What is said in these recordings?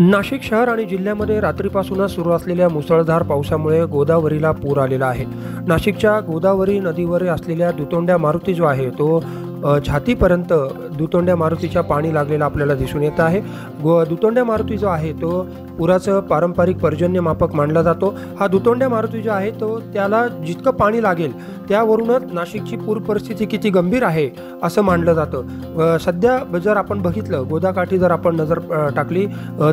नाशिक शहर आणि जिल्ह्यामध्ये रात्रीपासूनच सुरू असलेल्या मुसळधार पावसामुळे गोदावरीला पूर आलेला आहे। नाशिकच्या गोदावरी नदीवर असलेल्या दुतोंड्या मारुती जो आहे तो छातीपर्यंत दुतोंड्या मारुतीच्या पाणी लागलेलं आपल्याला दिसून येत आहे। दुतोंड्या मारुती जो आहे तो पुराचं पारंपरिक पर्जन्यमापक मानला जातो। हा दुतोंड्या मारुती जो आहे तो त्याला जितकं पाणी लागेल त्यावरूनच नाशिकची पूर परिस्थिती किती गंभीर आहे असं मानलं जातं। सध्या जर आपण बघितलं गोदाकाठी जर आपण नजर टाकली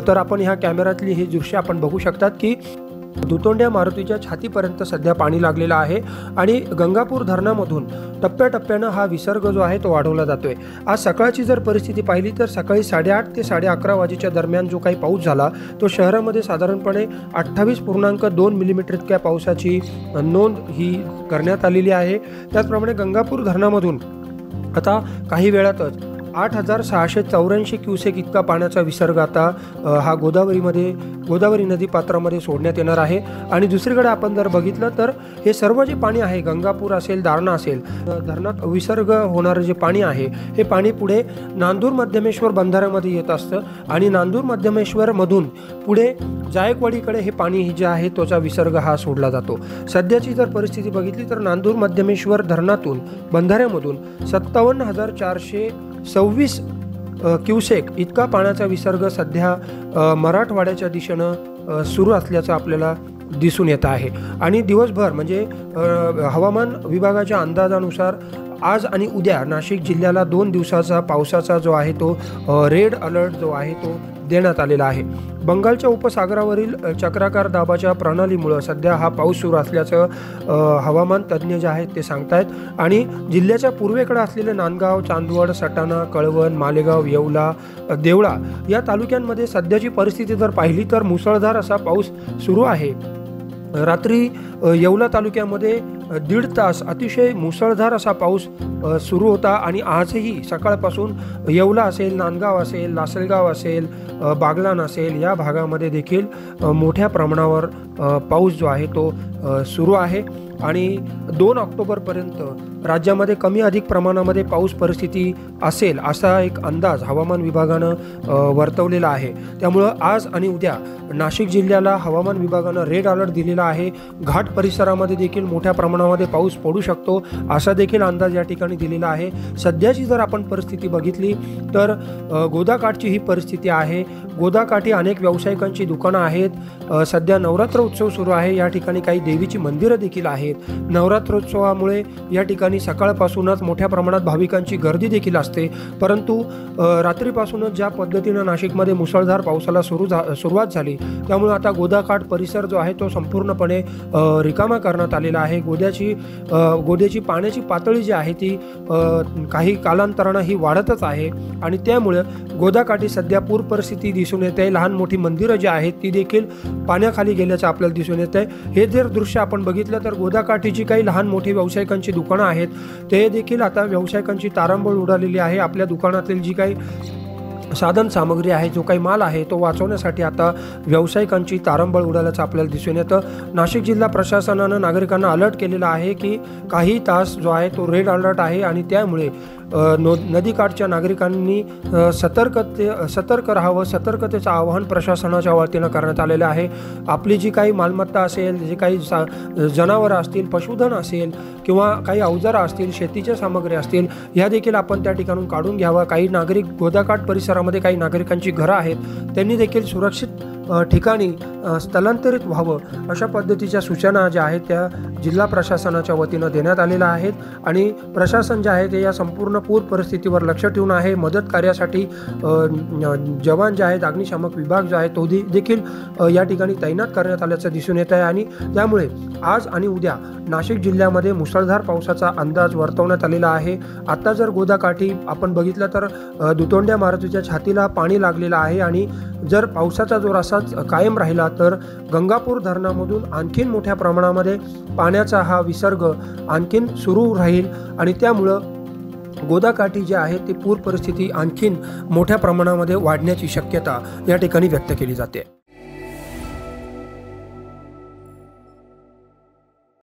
तर आपण ह्या कॅमेऱ्यातली ही दृश्य आपण बघू शकतात की दुतोंड्या मारुतीच्या छातीपर्यंत सध्या पाणी लागलेलं आहे आणि गंगापूर धरणामधून टप्प्याटप्प्यानं हा विसर्ग जो आहे तो वाढवला जातोय। आज सकाळची जर परिस्थिती पाहिली तर सकाळी 8:30 ते 11:30 वाजेच्या दरम्यान जो काही पाऊस झाला तो शहरामध्ये साधारणपणे 28.2 मिलीमीटर इतक्या पावसाची नोंद ही करण्यात आलेली आहे। त्याचप्रमाणे गंगापूर धरणामधून आता काही वेळातच 8,684 क्युसेक इतका पाण्याचा विसर्ग आता हा गोदावरी नदी पात्रामध्ये सोडण्यात येणार आहे। आणि दुसरीकडे आपण जर बघितलं तर हे सर्व जे पाणी आहे गंगापूर असेल दारणा असेल धरणात विसर्ग होणारे जे पाणी आहे हे पाणी पुढे नांदूर मध्यमेश्वर बंधाऱ्यामध्ये येत असतं आणि नांदूर मध्यमेश्वर मधून पुढे जायकवाडीकडे हे पाणी जे आहे तोचा विसर्ग हा सोडला जातो। सध्याची जर परिस्थिती बघितली तर नांदूर मध्यमेश्वर धरणातून बंधाऱ्यामधून 57,426 क्युसेक इतका पाण्याचा विसर्ग सध्या मराठवाड्याच्या दिशेनं सुरू असल्याचं आपल्याला दिसून येत आहे। आणि दिवसभर म्हणजे हवामान विभागाच्या अंदाजानुसार आज आणि उद्या नाशिक जिल्ह्याला 2 दिवसाचा पावसाचा जो आहे तो रेड अलर्ट जो आहे तो देण्यात आलेला आहे। बंगालच्या उपसागरावरील चक्राकार दाबाच्या प्रणालीमुळे सध्या हा पाऊस सुरू असल्याचं हवामान तज्ज्ञ जे आहेत ते सांगतायत। आणि जिल्ह्याच्या पूर्वेकडे असलेले नांदगाव, चांदवड, सटाणा, कळवण, मालेगाव, येवला, देवळा या तालुक्यांमध्ये सध्याची परिस्थिती जर पाहिली तर मुसळधार असा पाऊस सुरू आहे। रात्री येवला तालुक्यामध्ये 1.5 तास अतिशय मुसळधार असा पाऊस सुरू होता आणि आजही सकाळपासून येवला असेल, नांदगाव असेल, लासलगाव असेल, बागलाण असेल या भागामध्ये देखील मोठ्या प्रमाणावर पाऊस जो आहे तो सुरू आहे। आणि 2 ऑक्टोबरपर्यंत राज्यामध्ये कमी अधिक प्रमाणामध्ये पाऊस परिस्थिती असेल असा एक अंदाज हवामान विभागानं वर्तवलेला आहे। त्यामुळं आज आणि उद्या नाशिक जिल्ह्याला हवामान विभागानं रेड अलर्ट दिलेला आहे। घाट परिसरामध्ये देखील मोठ्या प्रमाणामध्ये पाऊस पडू शकतो असा देखील अंदाज या ठिकाणी दिलेला आहे। सध्याची जर आपण परिस्थिती बघितली तर गोदाकाठची ही परिस्थिती आहे। गोदाकाठी अनेक व्यावसायिकांची दुकानं आहेत। सध्या नवरात्र उत्सव सुरू आहे। या ठिकाणी काही देवीची मंदिरं देखील आहेत। नवरात्रोत्सवामुळे या ठिकाणी सकाळपासूनच मोठ्या प्रमाणात भाविकांची गर्दी देखील असते। परंतु रात्रीपासूनच ज्या पद्धतीनं नाशिकमध्ये मुसळधार पावसाला सुरुवात झाली त्यामुळे आता गोदाकाठ परिसर जो आहे तो संपूर्णपणे रिकामा करण्यात आलेला आहे। गोद्याची पाण्याची पातळी जी आहे ती काही कालांतरानं ही वाढतच आहे आणि त्यामुळे गोदाकाठी सध्या पूर परिस्थिती दिसून येते। लहान मोठी मंदिरं जी आहेत ती देखील पाण्याखाली गेल्याचं आपल्याला दिसून येते। हे जर दृश्य आपण बघितलं तर गोदाकाठीची काही लहान मोठी व्यावसायिकांची दुकानं आहेत ते देखील आता व्यावसायिकांची तारांबळ उडालेली आहे। आपल्या दुकानातील जी काही साधन सामग्री आहे जो काही माल आहे तो वाचवण्यासाठी आता व्यावसायिकांची तारंबळ उडाल्याचं आपल्याला दिसून येतं। नाशिक जिल्हा प्रशासनानं नागरिकांना अलर्ट केलेला आहे की काही तास जो आहे तो रेड अलर्ट आहे आणि त्यामुळे नदीकाठच्या नागरिकांनी सतर्क राहावं। सतर्कतेचं आवाहन प्रशासनाच्या वतीनं करण्यात आलेलं आहे। आपली जी काही मालमत्ता असेल, जे काही जनावरं असतील, पशुधन असेल किंवा काही अवजारं असतील, शेतीच्या सामग्री असतील ह्या देखील आपण त्या ठिकाणून काढून घ्यावा। काही नागरिक गोदाकाठ परिसरामध्ये काही नागरिकांची घरं आहेत त्यांनी देखील सुरक्षित ठिकाणी स्थलांतरित व्हावं अशा पद्धतीच्या सूचना ज्या आहेत त्या जिल्हा प्रशासनाच्या वतीनं देण्यात आलेल्या आहेत। आणि प्रशासन जे आहे ते या संपूर्ण पूर परिस्थितीवर लक्ष ठेवून आहे। मदत कार्यासाठी जवान जे आहेत, अग्निशामक विभाग जो आहे तो देखील या ठिकाणी तैनात करण्यात आल्याचं दिसून येत आहे। आणि त्यामुळे आज आणि उद्या नाशिक जिल्ह्यामध्ये मुसळधार पावसाचा अंदाज वर्तवण्यात आलेला आहे। आता जर गोदाकाठी आपण बघितलं तर दुतोंड्या मारुतीच्या छातीला पाणी लागलेलं आहे आणि जर पावसाचा जोर असाच कायम राहिला तर गंगापूर धरणामधून आणखीन मोठ्या प्रमाणामध्ये पाण्याचा हा विसर्ग आणखीन सुरू राहील आणि त्यामुळं गोदाकाठी जे आहे ती पूर परिस्थिती आणखीन मोठ्या प्रमाणामध्ये वाढण्याची शक्यता या ठिकाणी व्यक्त केली जाते।